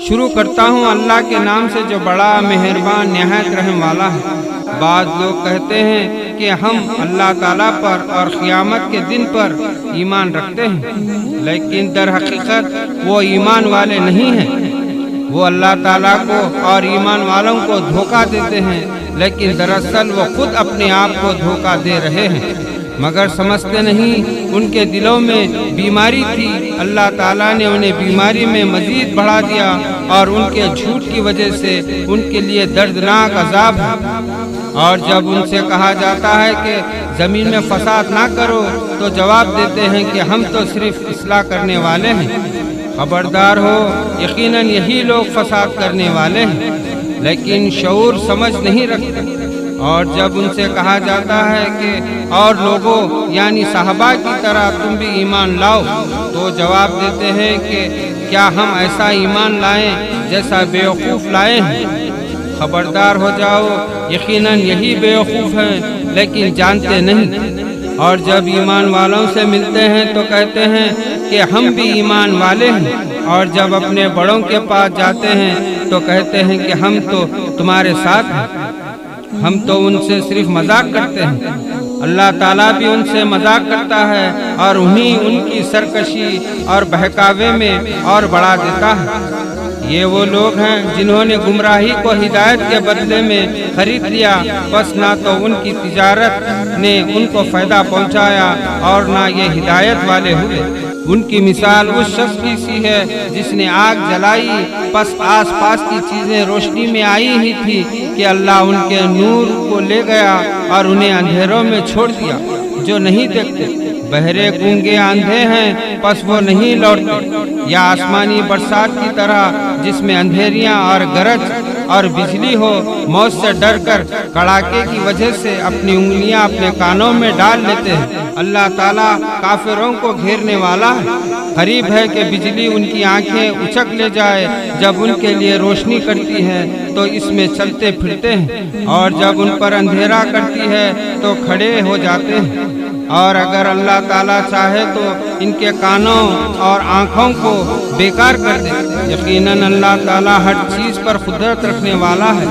شروع کرتا ہوں اللہ کے نام سے جو بڑا مہربان نہایت رحم والا ہے۔ بعض لوگ کہتے ہیں کہ ہم اللہ تعالیٰ پر اور قیامت کے دن پر ایمان رکھتے ہیں، لیکن در حقیقت وہ ایمان والے نہیں ہیں۔ وہ اللہ تعالیٰ کو اور ایمان والوں کو دھوکہ دیتے ہیں، لیکن دراصل وہ خود اپنے آپ کو دھوکہ دے رہے ہیں، مگر سمجھتے نہیں۔ ان کے دلوں میں بیماری تھی، اللہ تعالیٰ نے انہیں بیماری میں مزید بڑھا دیا، اور ان کے جھوٹ کی وجہ سے ان کے لیے دردناک عذاب ہے۔ اور جب ان سے کہا جاتا ہے کہ زمین میں فساد نہ کرو، تو جواب دیتے ہیں کہ ہم تو صرف اصلاح کرنے والے ہیں۔ خبردار ہو، یقیناً یہی لوگ فساد کرنے والے ہیں، لیکن شعور سمجھ نہیں رکھتے۔ اور جب ان سے کہا جاتا ہے کہ اور لوگوں یعنی صحابہ کی طرح تم بھی ایمان لاؤ، تو جواب دیتے ہیں کہ کیا ہم ایسا ایمان لائیں جیسا بیوقوف لائے ہیں؟ خبردار ہو جاؤ، یقیناً یہی بیوقوف ہیں لیکن جانتے نہیں۔ اور جب ایمان والوں سے ملتے ہیں تو کہتے ہیں کہ ہم بھی ایمان والے ہیں، اور جب اپنے بڑوں کے پاس جاتے ہیں تو کہتے ہیں کہ ہم تو تمہارے ساتھ ہیں، ہم تو ان سے صرف مذاق کرتے ہیں۔ اللہ تعالیٰ بھی ان سے مذاق کرتا ہے اور انہیں ان کی سرکشی اور بہکاوے میں اور بڑھا دیتا ہے۔ یہ وہ لوگ ہیں جنہوں نے گمراہی کو ہدایت کے بدلے میں خرید لیا، بس نہ تو ان کی تجارت نے ان کو فائدہ پہنچایا اور نہ یہ ہدایت والے ہوئے۔ ان کی مثال اس شخص کی سی ہے جس نے آگ جلائی، پس آس پاس کی چیزیں روشنی میں آئی ہی تھی کہ اللہ ان کے نور کو لے گیا اور انہیں اندھیروں میں چھوڑ دیا جو نہیں دیکھتے۔ بہرے گونگے اندھے ہیں، پس وہ نہیں لوٹتے۔ یا آسمانی برسات کی طرح جس میں اندھیریاں اور گرج اور بجلی ہو، موت سے ڈر کر کڑاکے کی وجہ سے اپنی انگلیاں اپنے کانوں میں ڈال لیتے ہیں۔ اللہ تعالیٰ کافروں کو گھیرنے والا ہے۔ قریب ہے کہ بجلی ان کی آنکھیں اچک لے جائے، جب ان کے لیے روشنی کرتی ہے تو اس میں چلتے پھرتے ہیں، اور جب ان پر اندھیرا کرتی ہے تو کھڑے ہو جاتے ہیں۔ اور اگر اللہ تعالیٰ چاہے تو ان کے کانوں اور آنکھوں کو بیکار کر دے۔ یقیناً اللہ تعالیٰ ہر چیز پر قدرت رکھنے والا ہے۔